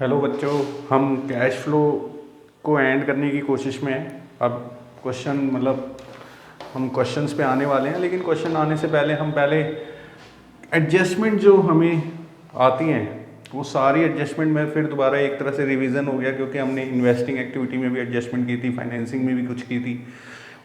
Hello बच्चों, हम cash flow को एंड करने की कोशिश में हैं। अब क्वेश्चन हम क्वेश्चंस पे आने वाले हैं, लेकिन क्वेश्चन आने से पहले हम एडजस्टमेंट जो हमें आती हैं वो सारी एडजस्टमेंट में फिर दोबारा एक तरह से रिवीजन हो गया, क्योंकि हमने इन्वेस्टिंग एक्टिविटी में भी एडजस्टमेंट की थी, फाइनेंसिंग में भी कुछ की थी,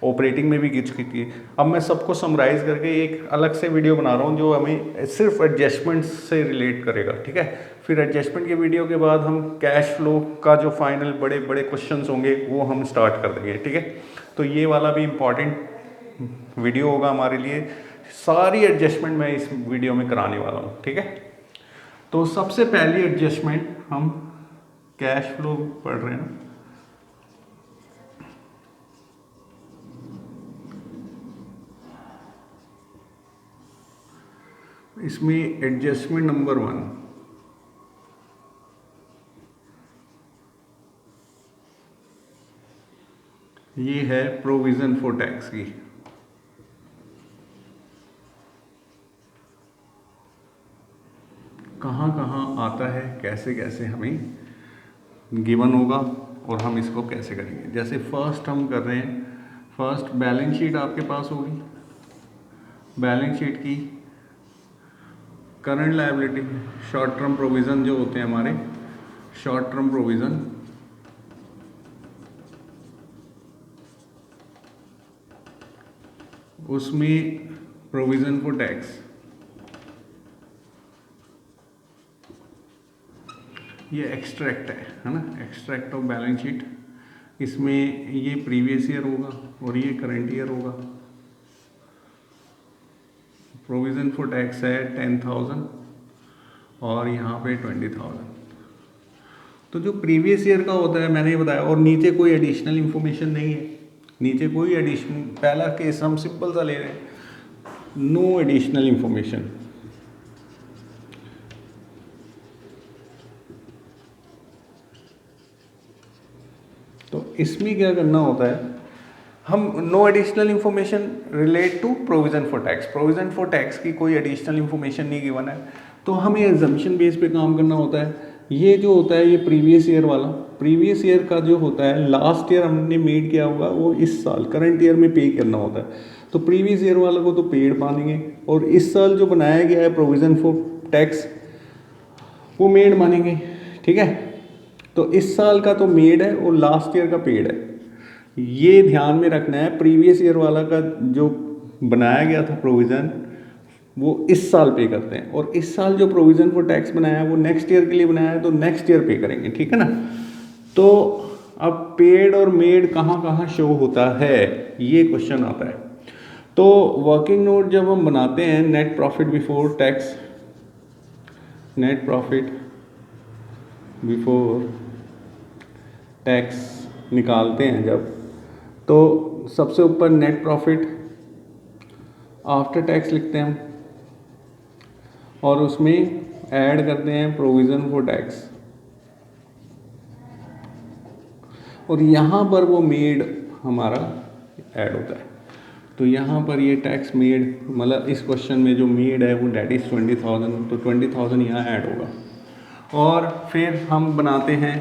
ऑपरेटिंग में भी कुछ की थी। अब मैं सबको समराइज़ करके एक अलग से वीडियो बना रहा हूँ जो हमें सिर्फ एडजस्टमेंट से रिलेट करेगा, ठीक है। फिर एडजस्टमेंट के वीडियो के बाद हम कैश फ्लो का जो फाइनल बड़े बड़े क्वेश्चंस होंगे वो हम स्टार्ट कर देंगे, ठीक है। तो ये वाला भी इम्पॉर्टेंट वीडियो होगा हमारे लिए। सारी एडजस्टमेंट मैं इस वीडियो में कराने वाला हूँ, ठीक है। तो सबसे पहली एडजस्टमेंट हम कैश फ्लो पढ़ रहे हैं। इसमें एडजस्टमेंट नंबर 1 ये है प्रोविज़न फॉर टैक्स की। कहाँ कहाँ आता है, कैसे कैसे हमें गिवन होगा और हम इसको कैसे करेंगे। जैसे फर्स्ट हम कर रहे हैं, फर्स्ट बैलेंस शीट आपके पास होगी। बैलेंस शीट की current liability, short term provision जो होते हैं हमारे, शॉर्ट टर्म प्रोविज़न उसमें प्रोविज़न फॉर टैक्स, ये एक्सट्रैक्ट है ना, एक्सट्रैक्ट ऑफ बैलेंस शीट। इसमें ये प्रीवियस ईयर होगा और ये करंट ईयर होगा। प्रोविज़न फॉर टैक्स है 10,000 और यहाँ पे 20,000। तो जो प्रीवियस ईयर का होता है मैंने ये बताया, और नीचे कोई एडिशनल इन्फॉर्मेशन नहीं है। नीचे कोई एडिशनल, पहला केस हम सिंपल सा ले रहे हैं, नो एडिशनल इन्फॉर्मेशन। तो इसमें क्या करना होता है, हम no additional information relate to provision for tax. Provision for tax की कोई एडिशनल इन्फॉर्मेशन नहीं गिवन है, तो हमें एग्जम्पशन बेस पे काम करना होता है। ये जो होता है ये प्रीवियस ईयर वाला, प्रीवियस ईयर का जो होता है लास्ट ईयर हमने मेड किया होगा वो इस साल करंट ईयर में पे करना होता है। तो प्रीवियस ईयर वाला को तो पेड मानेंगे, और इस साल जो बनाया गया है प्रोविज़न फॉर टैक्स वो मेड मानेंगे, ठीक है। तो इस साल का तो मेड है और लास्ट ईयर का पेड है, ये ध्यान में रखना है। प्रीवियस ईयर वाला का जो बनाया गया था प्रोविज़न वो इस साल पे करते हैं, और इस साल जो प्रोविज़न फॉर टैक्स बनाया है वो नेक्स्ट ईयर के लिए बनाया है, तो नेक्स्ट ईयर पे करेंगे, ठीक है ना। तो अब पेड और मेड कहाँ कहाँ शो होता है, ये क्वेश्चन आता है। तो वर्किंग नोट जब हम बनाते हैं, net profit before tax, net profit before tax निकालते हैं जब, तो सबसे ऊपर नेट प्रॉफिट आफ्टर टैक्स लिखते हैं हम, और उसमें ऐड करते हैं प्रोविज़न फॉर टैक्स, और यहाँ पर वो मेड हमारा ऐड होता है। तो यहाँ पर ये टैक्स मेड, मतलब इस क्वेश्चन में जो मेड है वो डेट इज़ 20,000, तो 20,000 यहाँ ऐड होगा। और फिर हम बनाते हैं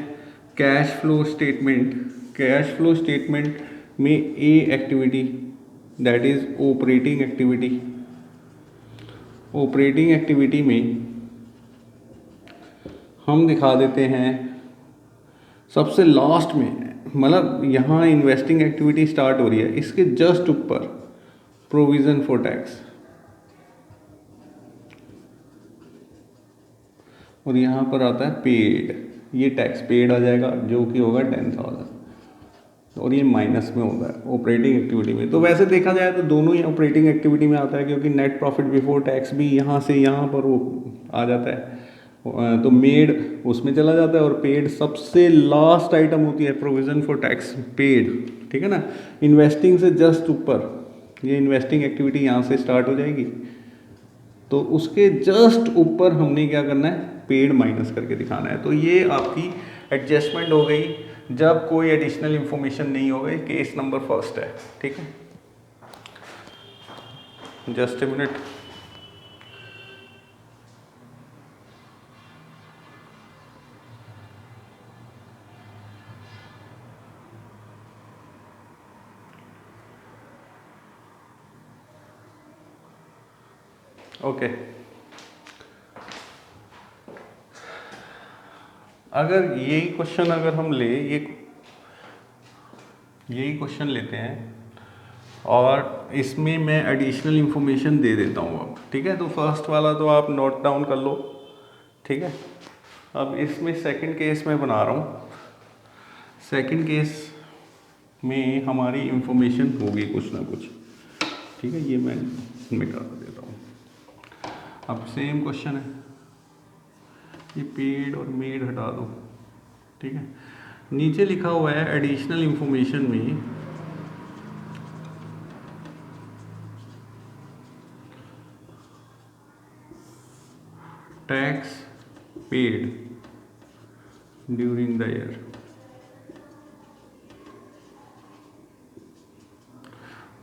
cash flow statement. Cash flow statement में A activity, that is operating activity. Operating activity में हम दिखा देते हैं सबसे लास्ट में, मतलब यहाँ इन्वेस्टिंग एक्टिविटी स्टार्ट हो रही है, इसके जस्ट ऊपर प्रोविज़न फॉर टैक्स, और यहाँ पर आता है पेड, ये टैक्स पेड आ जाएगा जो कि होगा 10,000, और ये माइनस में होता है ऑपरेटिंग एक्टिविटी में। तो वैसे देखा जाए तो दोनों ही ऑपरेटिंग एक्टिविटी में आता है, क्योंकि नेट प्रॉफिट बिफोर टैक्स भी यहाँ से यहाँ पर वो आ जाता है, तो मेड उसमें चला जाता है, और पेड सबसे लास्ट आइटम होती है, प्रोविज़न फॉर टैक्स पेड, ठीक है ना। इन्वेस्टिंग से जस्ट ऊपर ये इन्वेस्टिंग एक्टिविटी यहाँ से स्टार्ट हो जाएगी, तो उसके जस्ट ऊपर हमने क्या करना है, पेड माइनस करके दिखाना है। तो ये आपकी एडजस्टमेंट हो गई जब कोई एडिशनल इंफॉर्मेशन नहीं हो गई। केस नंबर फर्स्ट है, ठीक है। Just a minute. ओके, अगर यही क्वेश्चन अगर हम ले यही क्वेश्चन लेते हैं और इसमें मैं एडिशनल इंफॉर्मेशन दे देता हूँ अब, ठीक है। तो फर्स्ट वाला तो आप नोट डाउन कर लो, ठीक है। अब इसमें सेकंड केस में बना रहा हूँ। सेकंड केस में हमारी इंफॉर्मेशन होगी कुछ ना कुछ, ठीक है। ये मैं मिटा देता हूँ। अब सेम क्वेश्चन है, ये पेड और मेड हटा दो, ठीक है। नीचे लिखा हुआ है एडिशनल इंफॉर्मेशन में tax paid during the year,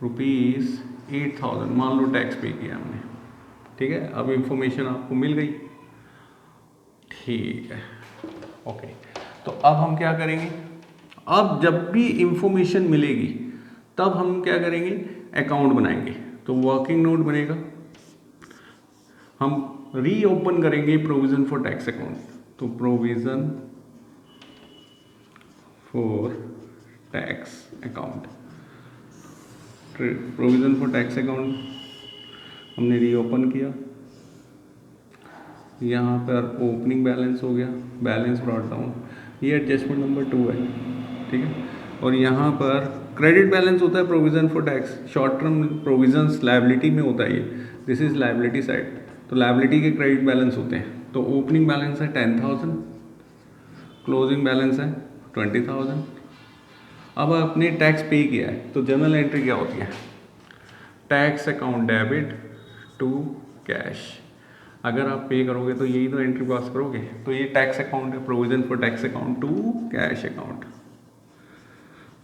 ₹8,000 मान लो टैक्स पे किया हमने, ठीक है। अब इंफॉर्मेशन आपको मिल गई, ठीक है, ओके। तो अब हम क्या करेंगे, अब जब भी इंफॉर्मेशन मिलेगी तब हम क्या करेंगे, अकाउंट बनाएंगे। तो वर्किंग नोट बनेगा, हम रीओपन करेंगे प्रोविजन फॉर टैक्स अकाउंट। तो provision for tax account, provision for tax account हमने रीओपन किया। यहाँ पर ओपनिंग बैलेंस हो गया, बैलेंस ब्रॉट डाउन, ये एडजस्टमेंट नंबर 2 है, ठीक है। और यहाँ पर क्रेडिट बैलेंस होता है provision for tax, short term provisions liability में होता है ये, दिस इज लायबिलिटी साइड। तो लायबिलिटी के क्रेडिट बैलेंस होते हैं। तो ओपनिंग बैलेंस है 10,000, क्लोजिंग बैलेंस है 20,000। अब आपने टैक्स पे किया है तो जनरल एंट्री क्या होती है, tax account debit to cash. अगर आप पे करोगे तो यही तो एंट्री पास करोगे। तो ये टैक्स अकाउंट है, provision for tax account to cash account,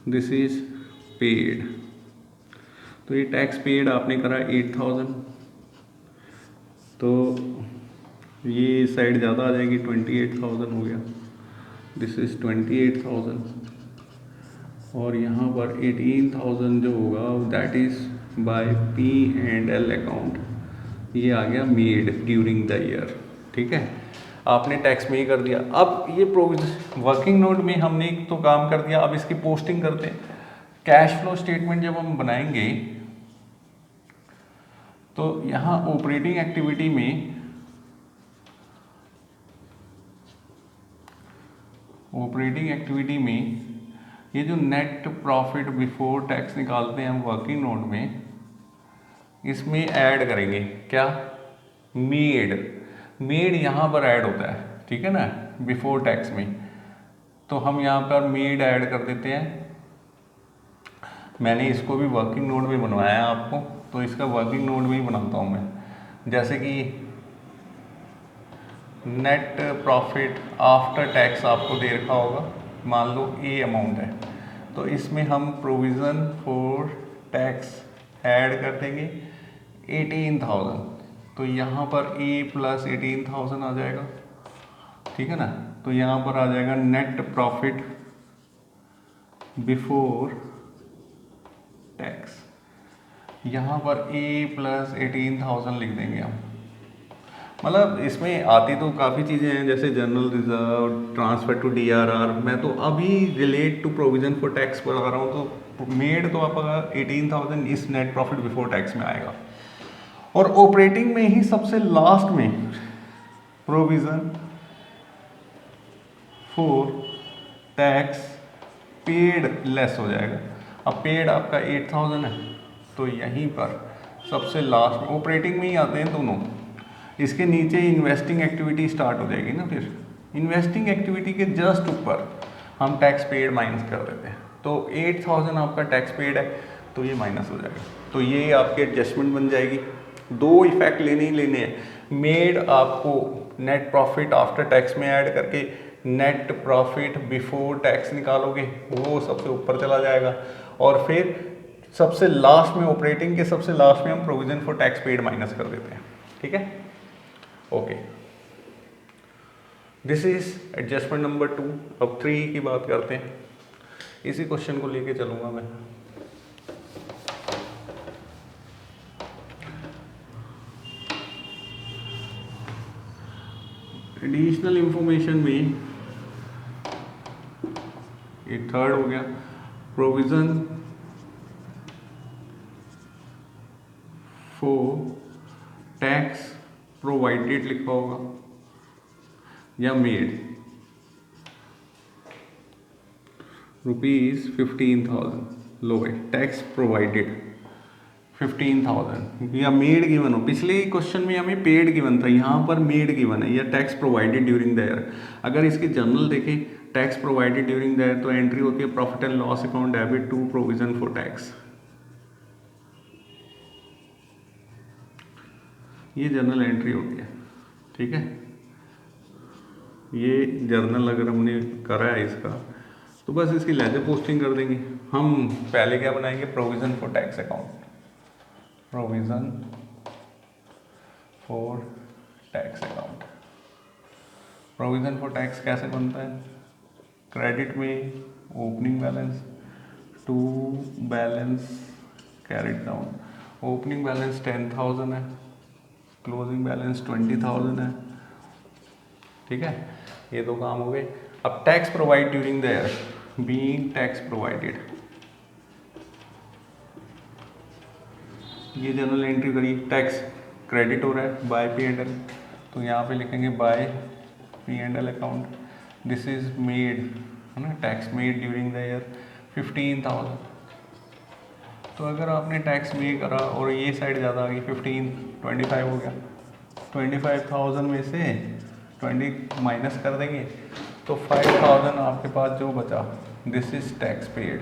this is paid. तो ये टैक्स पेड आपने करा 8,000, तो ये साइड ज़्यादा आ जाएगी, 28,000 हो गया, दिस इज 28,000। और यहाँ पर 18,000 जो होगा that is by P&L account, ये आ गया मेड ड्यूरिंग द ईयर, ठीक है। आपने टैक्स में ही कर दिया। अब ये प्रोविजन वर्किंग नोट में हमने तो काम कर दिया, अब इसकी पोस्टिंग करते हैं। कैश फ्लो स्टेटमेंट जब हम बनाएंगे तो यहाँ ऑपरेटिंग एक्टिविटी में ये जो नेट प्रॉफिट बिफोर टैक्स निकालते हैं हम वर्किंग नोट में, इसमें ऐड करेंगे क्या, मेड यहाँ पर ऐड होता है, ठीक है ना, बिफोर टैक्स में। तो हम यहाँ पर मेड ऐड कर देते हैं। मैंने इसको भी वर्किंग नोट में बनवाया है आपको, तो इसका वर्किंग नोट में ही बनाता हूँ मैं। जैसे कि नेट प्रॉफिट आफ्टर टैक्स आपको दे रखा होगा, मान लो ए अमाउंट है, तो इसमें हम प्रोविज़न फॉर टैक्स ऐड कर देंगे 18,000। तो यहाँ पर ए प्लस 18,000 आ जाएगा, ठीक है ना। तो यहाँ पर आ जाएगा नेट प्रॉफिट बिफोर टैक्स, यहाँ पर ए प्लस 18,000 लिख देंगे हम। मतलब इसमें आती तो काफ़ी चीज़ें हैं, जैसे general reserve, transfer to DRR। मैं तो अभी relate to provision for tax पढ़ा रहा हूँ, तो मेड तो आपका 18,000 इस नेट प्रॉफिट बिफोर टैक्स में आएगा। और ऑपरेटिंग में ही सबसे लास्ट में provision for tax paid less हो जाएगा। अब पेड आपका 8,000 है, तो यहीं पर सबसे लास्ट में ऑपरेटिंग में ही आते हैं दोनों। इसके नीचे इन्वेस्टिंग एक्टिविटी स्टार्ट हो जाएगी ना, फिर इन्वेस्टिंग एक्टिविटी के जस्ट ऊपर हम टैक्स पेड माइनस कर देते हैं। तो 8,000 आपका टैक्स पेड है, तो ये माइनस हो जाएगा। तो ये आपकी एडजस्टमेंट बन जाएगी। दो इफेक्ट लेने ही लेने हैं। मेड आपको नेट प्रॉफिट आफ्टर टैक्स में ऐड करके नेट प्रॉफिट बिफोर टैक्स निकालोगे, वो सबसे ऊपर चला जाएगा। और फिर सबसे लास्ट में, ऑपरेटिंग के सबसे लास्ट में हम provision for tax paid minus कर देते हैं, ठीक है। Okay, this is adjustment number 2। अब 3 की बात करते हैं। इसी क्वेश्चन को लेके चलूंगा मैं। एडिशनल इंफॉर्मेशन में ये थर्ड हो गया, प्रोविजन फॉर टैक्स प्रोवाइडेड लिखा होगा या मेड, ₹15,000 लो है, टैक्स प्रोवाइडेड 15,000 या मेड गिवन हो। पिछले क्वेश्चन में हमें पेड गिवन था, यहाँ पर मेड गिवन है या tax provided during the year. अगर इसकी जर्नल देखें tax provided during the year तो एंट्री होती है profit and loss account debit to provision for tax. ये जर्नल एंट्री होती है, ठीक है। ये जर्नल अगर हमने करा है इसका तो बस इसकी लेजर पोस्टिंग कर देंगे। हम पहले क्या बनाएंगे, provision for tax account, provision for tax account. Provision for tax कैसे बनता है, क्रेडिट में opening balance to balance carried down. Opening balance 10,000 है, क्लोजिंग बैलेंस 20,000 है, ठीक है। ये दो काम हो गए। अब tax provide during the year, being tax provided, ये जनरल एंट्री करी, टैक्स क्रेडिट हो रहा है बाय P&L, तो यहाँ पे लिखेंगे by P&L account. This is made, है ना, tax made during the year 15,000। तो अगर आपने टैक्स में करा और ये साइड ज़्यादा आ गई 25 हो गया, 25,000 में से 20 माइनस कर देंगे तो 5,000 आपके पास जो बचा, this is tax paid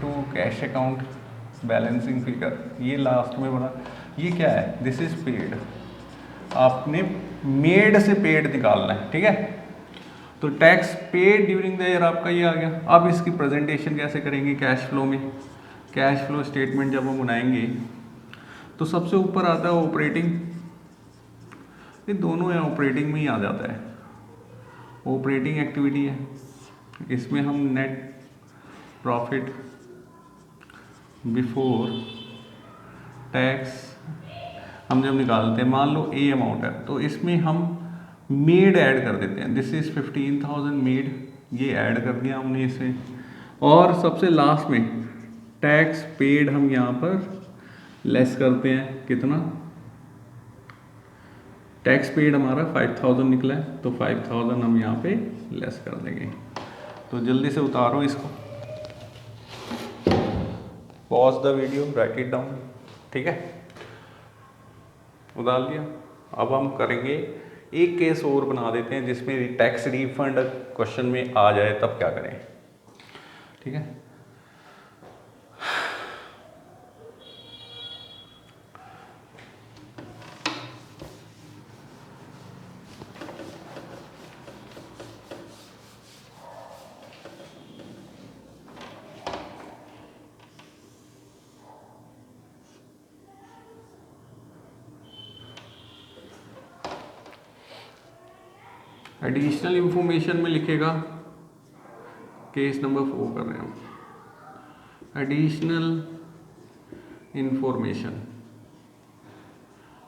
to cash account balancing figure. ये लास्ट में बना, ये क्या है, दिस इज पेड। आपने मेड से पेड निकालना है, ठीक है। तो tax paid during the year आपका ये आ गया। अब इसकी प्रेजेंटेशन कैसे करेंगे कैश फ्लो में। कैश फ्लो स्टेटमेंट जब हम बनाएंगे तो सबसे ऊपर आता है ऑपरेटिंग, ये दोनों है ऑपरेटिंग में ही आ जाता है, ऑपरेटिंग एक्टिविटी है। इसमें हम नेट प्रॉफिट बिफोर टैक्स हम जब निकालते हैं, मान लो ए अमाउंट है तो इसमें हम मेड ऐड कर देते हैं, दिस इज 15,000 मेड, ये ऐड कर दिया हमने इसे। और सबसे लास्ट में टैक्स पेड हम यहाँ पर लेस करते हैं, कितना, टैक्स पेड हमारा 5,000 निकला है तो 5,000 हम यहाँ पे लेस कर देंगे। तो जल्दी से उतारो इसको, pause the video, right it down, ठीक है, उतार लिया। अब हम करेंगे एक केस और बना देते हैं जिसमें टैक्स रिफंड क्वेश्चन में आ जाए, तब क्या करें, ठीक है। एडिशनल इंफॉर्मेशन में लिखेगा, केस नंबर 4 कर रहे हैं हम। एडिशनल इंफॉर्मेशन,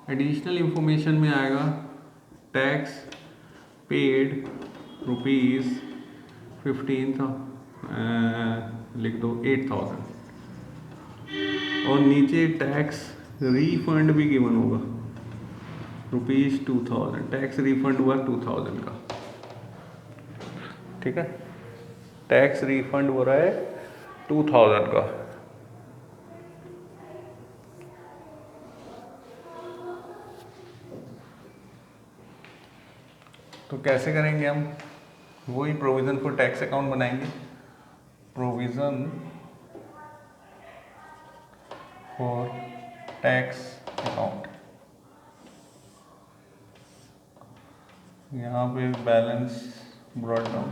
एडिशनल इंफॉर्मेशन में आएगा टैक्स पेड ₹15,000 लिख दो 8,000 और नीचे टैक्स रीफंड भी गिवन होगा ₹2,000, टैक्स रिफंड हुआ 2,000 का, ठीक है। टैक्स रिफंड हो रहा है 2,000 का। तो कैसे करेंगे हम, वही प्रोविजन फॉर टैक्स अकाउंट बनाएंगे, प्रोविजन फॉर टैक्स अकाउंट। यहाँ पे balance brought down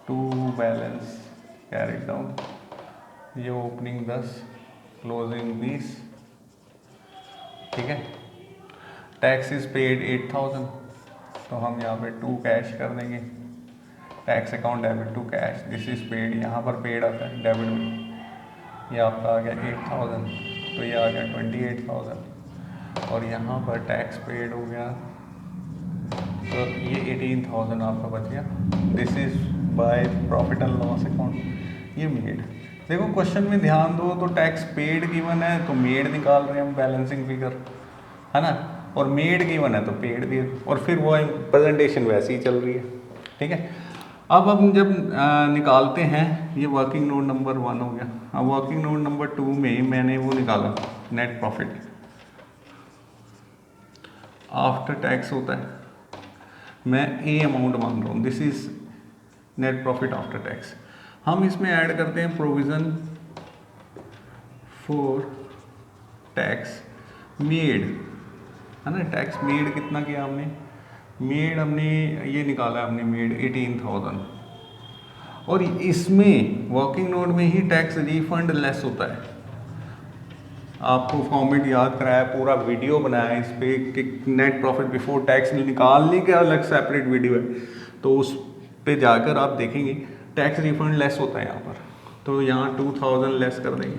to balance carried down, ये ओपनिंग 10 क्लोजिंग 20, ठीक है। टैक्स इज पेड 8,000 तो हम यहाँ पे 2 कैश कर देंगे, tax account debit to cash, this is paid, यहाँ पर पेड आता है डेबिट में, ये आपका आ गया 8,000 तो ये आ गया 28,000 और यहाँ पर टैक्स पेड हो गया तो ये 18,000 आपका बच गया। This is by profit and loss account. ये मेड, देखो क्वेश्चन में ध्यान दो तो टैक्स पेड गिवन है तो मेड निकाल रहे हैं हम बैलेंसिंग फिगर, है ना, और मेड गिवन है तो पेड भी है, और फिर वो प्रेजेंटेशन वैसे ही चल रही है, ठीक है। अब हम जब निकालते हैं, ये वर्किंग नोट नंबर 1 हो गया। अब वर्किंग नोट नंबर 2 में मैंने वो निकाला नेट प्रॉफिट आफ्टर टैक्स होता है, मैं ए अमाउंट मान रहा हूँ, this is net profit after tax. हम इसमें ऐड करते हैं प्रोविज़न फॉर टैक्स मेड, है ना। टैक्स मेड कितना किया हमने, मेड हमने ये निकाला हमने मेड 18,000, और इसमें वर्किंग नोट में ही टैक्स रिफंड लेस होता है। आपको फॉर्मेट याद कराया, पूरा वीडियो बनाया है इस पर कि नेट प्रॉफिट बिफोर टैक्स निकालने के अलग सेपरेट वीडियो है, तो उस पे जाकर आप देखेंगे टैक्स रिफंड लेस होता है यहाँ पर। तो यहाँ 2,000 लेस कर देंगे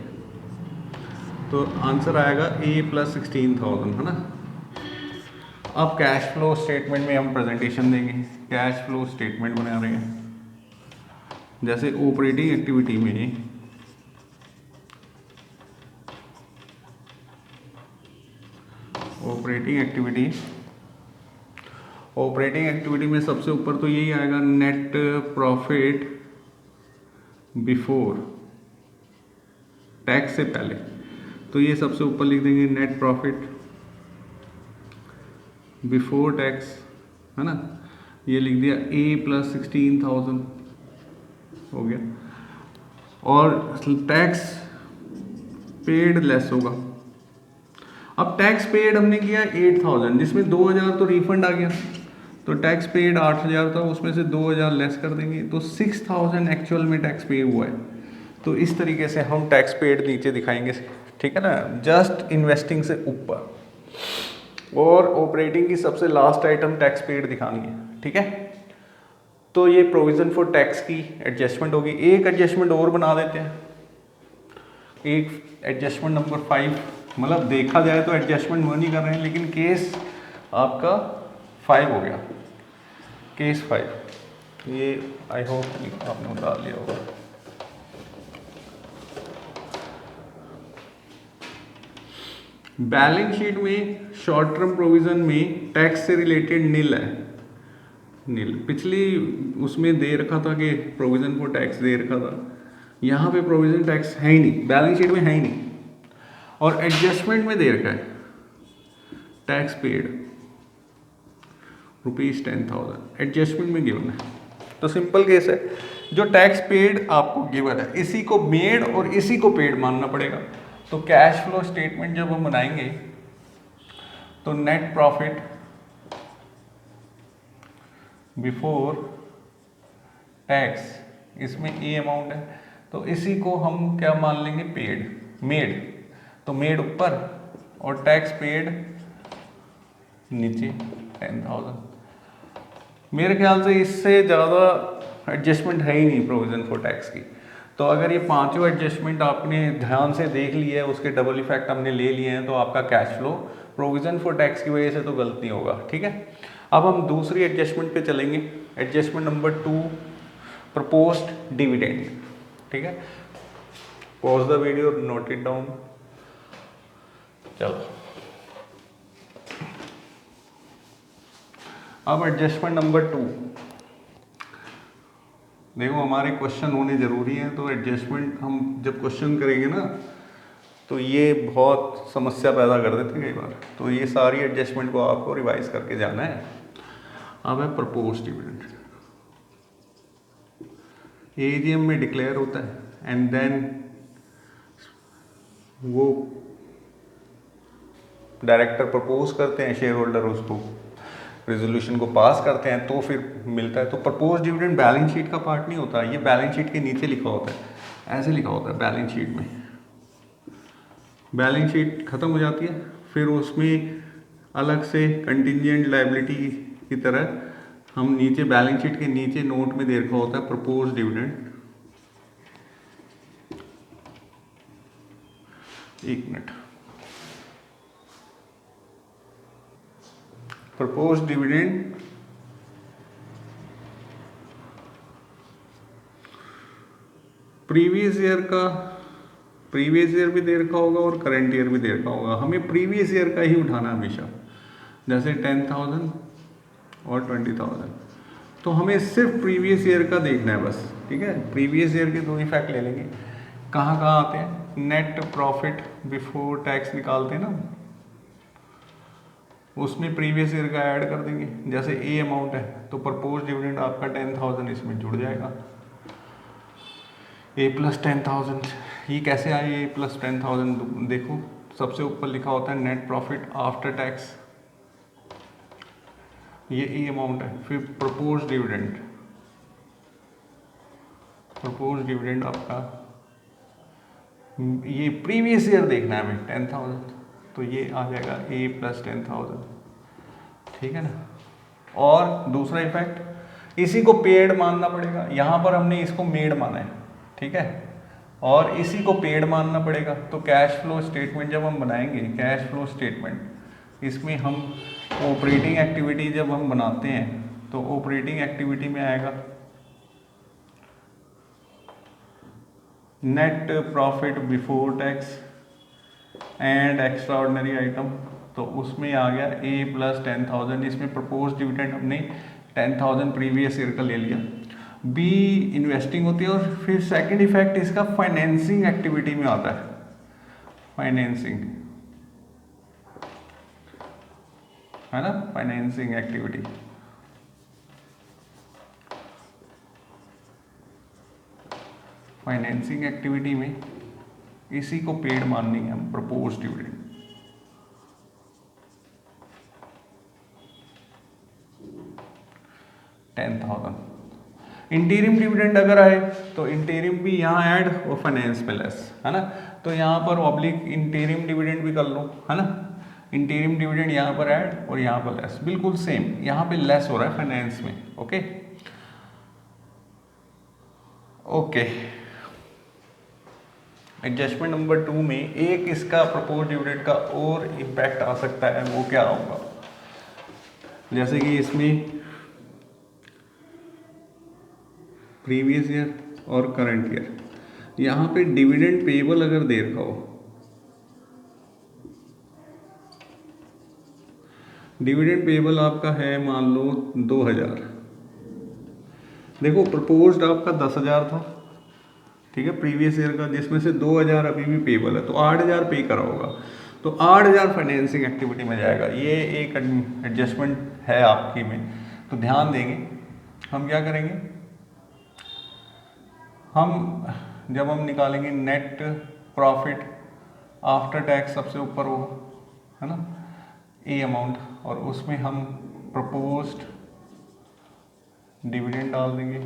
तो आंसर आएगा ए प्लस 16,000, है ना। अब कैश फ्लो स्टेटमेंट में हम प्रेजेंटेशन देंगे। कैश फ्लो स्टेटमेंट बना रहे हैं, जैसे ऑपरेटिंग एक्टिविटी में ऑपरेटिंग एक्टिविटी में सबसे ऊपर तो यही आएगा नेट प्रॉफिट बिफोर टैक्स से पहले, तो ये सबसे ऊपर लिख देंगे नेट प्रॉफिट बिफोर टैक्स, है ना। ये लिख दिया ए प्लस 16,000 हो गया, और टैक्स पेड लेस होगा। अब टैक्स पेड हमने किया 8,000, जिसमें 2,000 तो रिफंड आ गया, तो टैक्स पेड 8,000 था, उसमें से 2,000 लेस कर देंगे तो 6,000 एक्चुअल में टैक्स पे हुआ है। तो इस तरीके से हम टैक्स पेड नीचे दिखाएंगे, ठीक है ना, जस्ट इन्वेस्टिंग से ऊपर, और ऑपरेटिंग की सबसे लास्ट आइटम टैक्स पेड दिखानी है, ठीक है। तो ये प्रोविजन फॉर टैक्स की एडजस्टमेंट होगी। एक एडजस्टमेंट और बना देते हैं, एक एडजस्टमेंट नंबर 5, मतलब देखा जाए तो एडजस्टमेंट 1 ही कर रहे हैं, लेकिन केस आपका 5 हो गया, केस 5। ये आई होप आपने उतार लिया होगा। बैलेंस शीट में शॉर्ट टर्म प्रोविजन में टैक्स से रिलेटेड नील है, नील। पिछली उसमें दे रखा था कि प्रोविजन फॉर टैक्स दे रखा था, यहाँ पे प्रोविजन टैक्स है ही नहीं, बैलेंस शीट में है ही नहीं। और एडजस्टमेंट में दे रखा है टैक्स पेड ₹10,000, एडजस्टमेंट में गिवन है। तो सिंपल केस है, जो टैक्स पेड आपको गिवन है इसी को मेड और इसी को पेड मानना पड़ेगा। तो कैश फ्लो स्टेटमेंट जब हम बनाएंगे तो नेट प्रॉफिट बिफोर टैक्स, इसमें ए अमाउंट है तो इसी को हम क्या मान लेंगे, पेड, मेड। तो मेड ऊपर और टैक्स पेड नीचे 10,000। मेरे ख्याल से इससे ज़्यादा एडजस्टमेंट है ही नहीं प्रोविज़न फॉर टैक्स की। तो अगर ये पांचों एडजस्टमेंट आपने ध्यान से देख लिए है, उसके डबल इफेक्ट हमने ले लिए हैं, तो आपका cash flow provision for tax की वजह से तो गलती होगा, ठीक है। अब हम दूसरी एडजस्टमेंट पे चलेंगे, एडजस्टमेंट नंबर 2, प्रपोज्ड डिविडेंड, ठीक है। Pause the video, note it down. चलो अब एडजस्टमेंट नंबर 2, देखो हमारे क्वेश्चन होने ज़रूरी हैं, तो एडजस्टमेंट हम जब क्वेश्चन करेंगे ना तो ये बहुत समस्या पैदा कर देते हैं कई बार, तो ये सारी एडजस्टमेंट को आपको रिवाइज करके जाना है। अब है प्रपोज्ड डिविडेंड, एजीएम में डिक्लेयर होता है एंड देन वो डायरेक्टर प्रपोज करते हैं, शेयर होल्डर उसको रेजोल्यूशन को पास करते हैं, तो फिर मिलता है। तो प्रपोज डिविडेंड बैलेंस शीट का पार्ट नहीं होता, ये बैलेंस शीट के नीचे लिखा होता है, ऐसे लिखा होता है बैलेंस शीट में। बैलेंस शीट खत्म हो जाती है, फिर उसमें अलग से कंटिंजेंट लायबिलिटी की तरह हम नीचे बैलेंस शीट के नीचे नोट में दे रखा होता है प्रपोज डिविडेंड। एक minute, propose dividend previous year भी दे रखा होगा और करंट ईयर भी दे रखा होगा, हमें प्रीवियस ईयर का ही उठाना हमेशा, जैसे 10,000 और 20,000, तो हमें सिर्फ प्रीवियस ईयर का देखना है बस, ठीक है। प्रीवियस ईयर के दो ही फैक्ट ले लेंगे। कहाँ कहाँ आते हैं, नेट प्रॉफिट बिफोर टैक्स निकालते हैं ना, उसमें प्रीवियस ईयर का ऐड कर देंगे। जैसे ए अमाउंट है तो प्रपोज डिविडेंड आपका 10,000 इसमें जुड़ जाएगा, ए प्लस 10,000। ये कैसे आए ए प्लस 10,000, देखो सबसे ऊपर लिखा होता है नेट प्रॉफिट आफ्टर टैक्स, ये ए अमाउंट है। फिर प्रपोज डिविडेंड आपका, ये प्रीवियस ईयर देखना है हमें 10,000, तो ये आ जाएगा ए प्लस 10,000, ठीक है ना। और दूसरा इफेक्ट, इसी को पेड मानना पड़ेगा, यहाँ पर हमने इसको मेड माना है, ठीक है, और इसी को पेड मानना पड़ेगा। तो कैश फ्लो स्टेटमेंट जब हम बनाएंगे, कैश फ्लो स्टेटमेंट, इसमें हम ऑपरेटिंग एक्टिविटी जब हम बनाते हैं तो ऑपरेटिंग एक्टिविटी में आएगा net profit before tax and extra ordinary item, तो उसमें आ गया ए प्लस 10,000। इसमें प्रपोज डिविडेंड हमने 10,000 प्रीवियस ईयर का ले लिया। बी इन्वेस्टिंग होती है, और फिर सेकंड इफेक्ट इसका फाइनेंसिंग एक्टिविटी में आता है, फाइनेंसिंग है ना, फाइनेंसिंग एक्टिविटी। फाइनेंसिंग एक्टिविटी में इसी को पेड माननी है हम, प्रपोज डिविडेंड। इंटीरियम डिविडेंड अगर आए तो इंटीरियम भी यहाँ ऐड और फाइनेंस पे लेस, है ना। तो यहाँ पर ऑब्लिक इंटीरियम डिविडेंड भी कर लो, है ना। इंटीरियम डिविडेंड यहाँ पर ऐड और यहाँ पर लेस, बिल्कुल सेम, यहाँ पे लेस हो रहा है फाइनेंस में। Okay okay. एडजस्टमेंट नंबर 2 में एक इसका प्रपोज डिविडेंड का और इम्पैक्ट आ सकता है, वो क्या होगा, जैसे कि इसमें प्रीवियस ईयर और करंट ईयर, यहाँ पे डिविडेंड पेएबल अगर दे रखा हो, डिविडेंड पेएबल आपका है मान लो 2,000, देखो प्रपोज्ड आपका 10,000 था, ठीक है, प्रीवियस ईयर का, जिसमें से 2,000 अभी भी पेएबल है, तो 8,000 पे करा होगा, तो 8,000 फाइनेंसिंग एक्टिविटी में जाएगा। ये एक एडजस्टमेंट है आपकी में, तो ध्यान देंगे। हम क्या करेंगे, हम जब हम निकालेंगे नेट प्रॉफिट आफ्टर टैक्स, सबसे ऊपर होगा, है ना, ए अमाउंट, और उसमें हम प्रपोज्ड डिविडेंड डाल देंगे।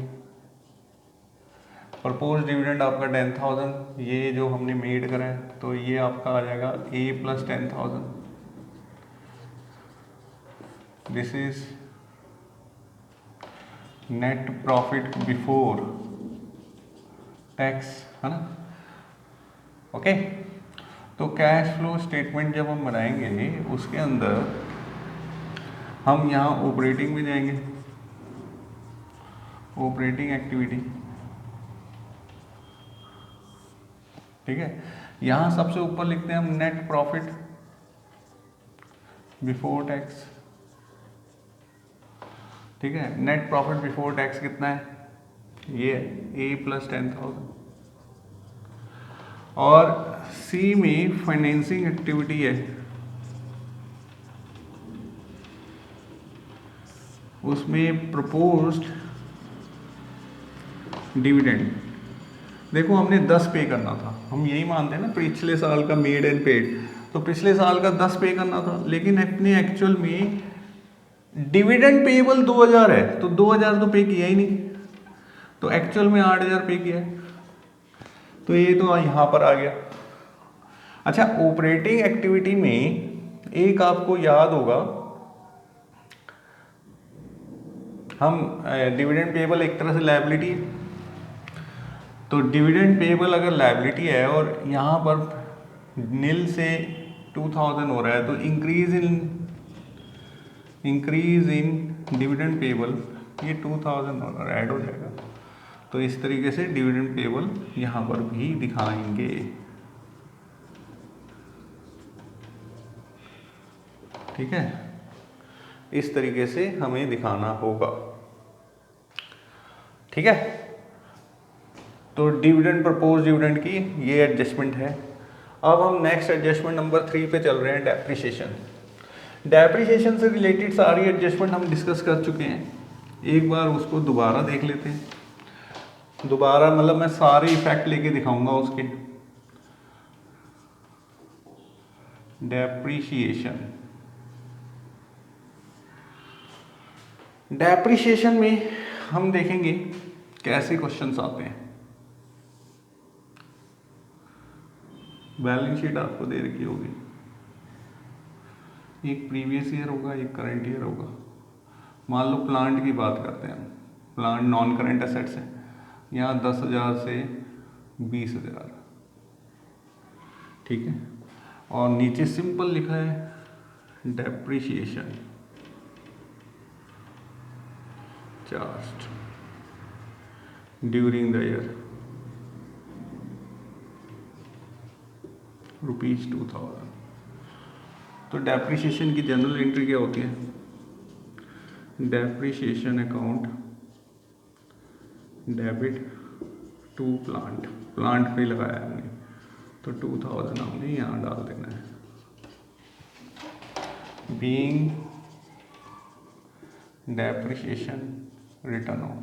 प्रपोज डिविडेंड आपका 10,000, ये जो हमने मेड करा है, तो ये आपका आ जाएगा A plus 10,000। This is net profit before tax, है ना। ओके, तो कैश फ्लो स्टेटमेंट जब हम बनाएंगे उसके अंदर हम यहाँ ऑपरेटिंग में जाएंगे, ऑपरेटिंग एक्टिविटी, ठीक है। यहाँ सबसे ऊपर लिखते हैं हम नेट प्रॉफिट बिफोर टैक्स, ठीक है। नेट प्रॉफिट बिफोर टैक्स कितना है, ये ए प्लस 10,000। और सी में फाइनेंसिंग एक्टिविटी है, उसमें प्रपोज्ड डिविडेंड, देखो हमने 10 पे करना था, हम यही मानते हैं ना, पिछले साल का मेड एंड पेड, तो पिछले साल का 10 पे करना था, लेकिन अपने एक्चुअल में डिविडेंड पेएबल 2,000 है, तो 2,000 तो पे किया ही नहीं, तो एक्चुअल में 8,000 पे किया है, तो ये तो यहाँ पर आ गया। अच्छा, ऑपरेटिंग एक्टिविटी में एक आपको याद होगा, हम डिविडेंड पेएबल एक तरह से लायबिलिटी है, तो डिविडेंड पेएबल अगर लायबिलिटी है और यहाँ पर नील से 2,000 हो रहा है, तो इंक्रीज इन डिविडेंड पेएबल ये 2,000 ऐड हो जाएगा, तो इस तरीके से डिविडेंड पेबल यहाँ पर भी दिखाएंगे। ठीक है, इस तरीके से हमें दिखाना होगा। ठीक है, तो डिविडेंड, प्रपोज डिविडेंड की ये एडजस्टमेंट है। अब हम नेक्स्ट एडजस्टमेंट नंबर 3 पे चल रहे हैं, डेप्रिसिएशन। डेप्रिसिएशन से रिलेटेड सारी एडजस्टमेंट हम डिस्कस कर चुके हैं, एक बार उसको दोबारा देख लेते हैं। दोबारा मतलब मैं सारे इफेक्ट लेके दिखाऊंगा उसके। डेप्रिसिएशन, डेप्रिसिएशन में हम देखेंगे कैसे क्वेश्चंस आते हैं। बैलेंस शीट आपको दे रखी होगी, एक प्रीवियस ईयर होगा, एक करंट ईयर होगा। मान लो प्लांट की बात करते हैं, प्लांट नॉन करंट एसेट्स है, यहाँ 10,000 से 20,000। ठीक है, और नीचे सिंपल लिखा है depreciation charge during the year ₹2000। तो डेप्रिसिएशन की जनरल एंट्री क्या होती है? Depreciation account debit to plant, plant पे लगाया हमने तो 2000 हमने यहाँ डाल देना है। Being depreciation return of.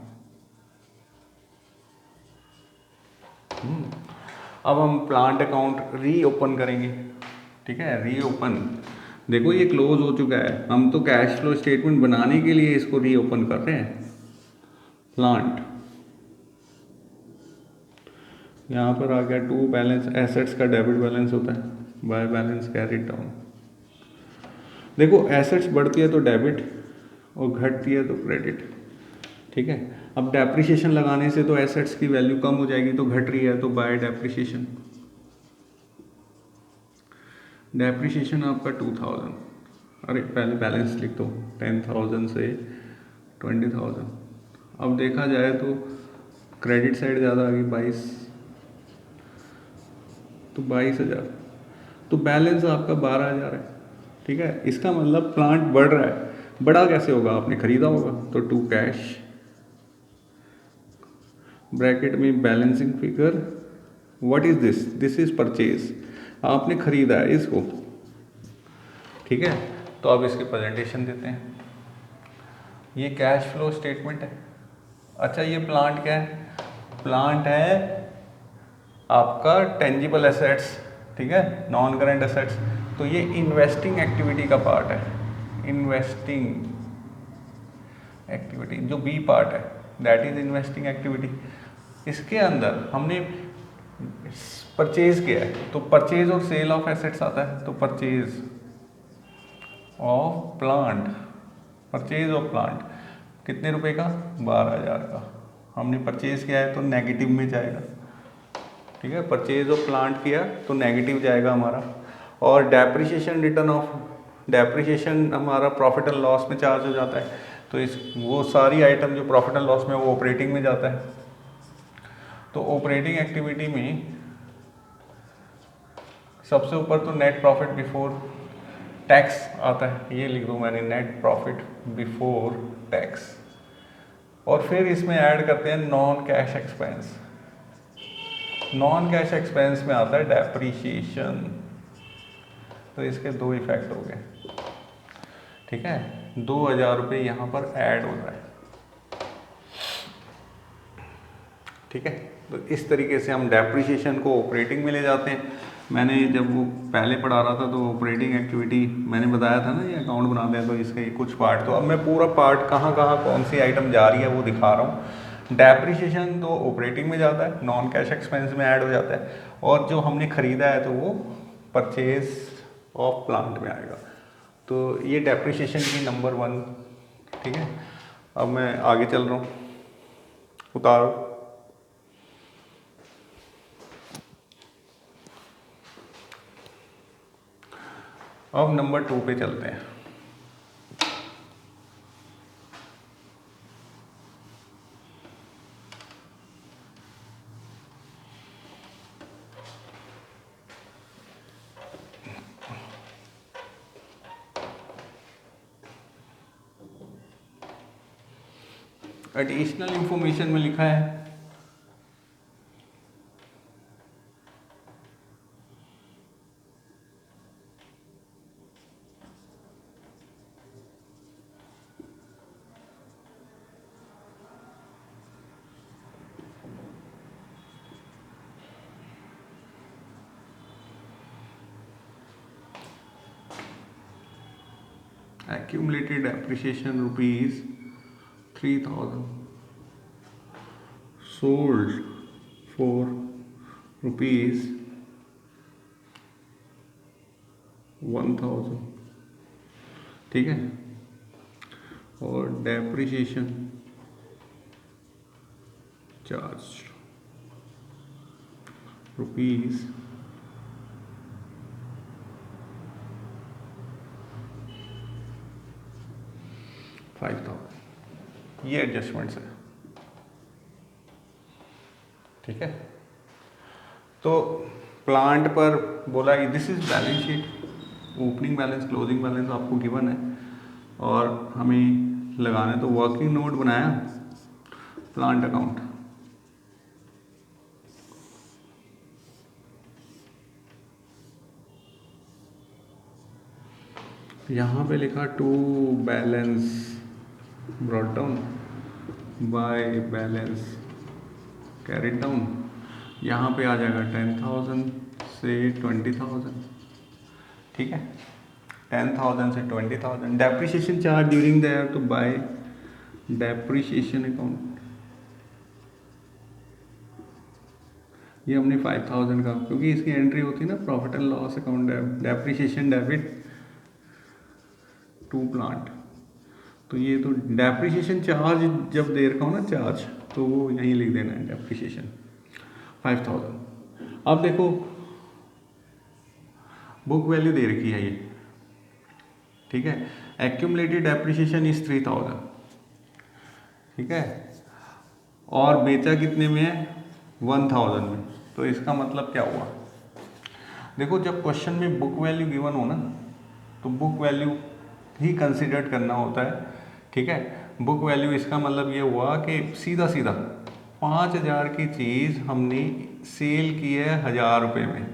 अब हम प्लांट अकाउंट रीओपन करेंगे। ठीक है, रीओपन, देखो ये क्लोज हो चुका है, हम तो कैश फ्लो स्टेटमेंट बनाने के लिए इसको रीओपन कर रहे हैं। प्लांट, यहाँ पर आ गया टू बैलेंस, एसेट्स का डेबिट बैलेंस होता है, बाय बैलेंस कैरिड डाउन। देखो एसेट्स बढ़ती है तो डेबिट और घटती है तो क्रेडिट। ठीक है, अब डेप्रिसिएशन लगाने से तो एसेट्स की वैल्यू कम हो जाएगी, तो घट रही है तो बाय डेप्रिसिएशन। डेप्रिसिएशन आपका 2000, अरे पहले बैलेंस लिख दो, 10,000 से 20,000। अब देखा जाए तो क्रेडिट साइड ज़्यादा आ गई, 22, तो 22,000, तो बैलेंस आपका 12,000 है। ठीक है, इसका मतलब प्लांट बढ़ रहा है। बढ़ा कैसे होगा? आपने खरीदा होगा, तो टू कैश, ब्रैकेट में balancing figure, what is this? This is purchase, आपने खरीदा है इसको। ठीक है, तो अब इसके प्रेजेंटेशन देते हैं। ये कैश फ्लो स्टेटमेंट है। अच्छा, ये प्लांट क्या है? प्लांट है आपका टेंजिबल एसेट्स। ठीक है, नॉन करेंट एसेट्स, तो ये इन्वेस्टिंग एक्टिविटी का पार्ट है। इन्वेस्टिंग एक्टिविटी जो बी पार्ट है, दैट इज इन्वेस्टिंग एक्टिविटी। इसके अंदर हमने परचेज किया है, तो परचेज और सेल ऑफ एसेट्स आता है, तो purchase of plant, purchase of plant कितने रुपए का? 12,000 का हमने परचेज किया है, तो नेगेटिव में जाएगा। ठीक है, परचेज ऑफ प्लांट किया तो नेगेटिव जाएगा हमारा। और डेप्रिसिएशन रिटर्न ऑफ, डेप्रिसिएशन हमारा प्रॉफिट एंड लॉस में चार्ज हो जाता है, तो इस वो सारी आइटम जो प्रॉफिट एंड लॉस में वो ऑपरेटिंग में जाता है। तो ऑपरेटिंग एक्टिविटी में सबसे ऊपर तो नेट प्रॉफिट बिफोर टैक्स आता है, ये लिख दूँ मैंने, नेट प्रॉफिट बिफोर टैक्स। और फिर इसमें ऐड करते हैं non cash expense. Non cash expense में आता है डेप्रिसिएशन। तो इसके दो इफेक्ट हो गए। ठीक है, 2,000 रुपये यहाँ पर ऐड हो रहा है। ठीक है, तो इस तरीके से हम डेप्रिसिएशन को ऑपरेटिंग में ले जाते हैं। मैंने जब वो पहले पढ़ा रहा था तो ऑपरेटिंग एक्टिविटी मैंने बताया था ना, ये अकाउंट बनाते हैं तो इसके कुछ पार्ट, तो अब मैं पूरा पार्ट कहाँ कहाँ कौन सी आइटम जा रही है वो दिखा रहा हूँ। डेप्रिसिएशन तो ऑपरेटिंग में जाता है, नॉन कैश एक्सपेंस में ऐड हो जाता है, और जो हमने खरीदा है तो वो परचेज ऑफ प्लांट में आएगा। तो ये डेप्रिसिएशन की नंबर 1। ठीक है, अब मैं आगे चल रहा हूँ, उतारो। अब नंबर 2 पे चलते हैं। एडिशनल इंफॉर्मेशन में लिखा है accumulated appreciation rupees 3000 sold for rupees 1000, ठीक है, और डेप्रिसिएशन चार्ज रुपीज 5000, ये एडजस्टमेंट्स है, ठीक है। तो प्लांट पर बोला this is balance sheet, opening balance closing balance आपको गिवन है और हमें लगाना है, तो वर्किंग नोट बनाया प्लांट अकाउंट, यहाँ पे लिखा to balance brought down by balance carried down, यहाँ पे आ जाएगा 10,000 से 20,000, ठीक है, 10,000 से 20,000। Depreciation charge during the year, तो बाय डेप्रिसिएशन अकाउंट, ये हमने 5,000 का, क्योंकि इसकी एंट्री होती है ना profit and loss account, depreciation debit to plant, तो ये तो डेप्रिसिएशन चार्ज जब दे रखा हो ना चार्ज, तो वो यहीं लिख देना है डेप्रिसिएशन 5,000। अब देखो बुक वैल्यू दे रखी है ये, ठीक है, एक्यूमुलेटेड डेप्रिसिएशन इज 3,000, ठीक है, और बेचा कितने में है 1,000 में, तो इसका मतलब क्या हुआ, देखो जब क्वेश्चन में बुक वैल्यू गिवन हो ना, तो बुक वैल्यू ही कंसिडर करना होता है, ठीक है। बुक वैल्यू इसका मतलब ये हुआ कि सीधा सीधा 5,000 की चीज़ हमने सेल की है 1,000 रुपये में,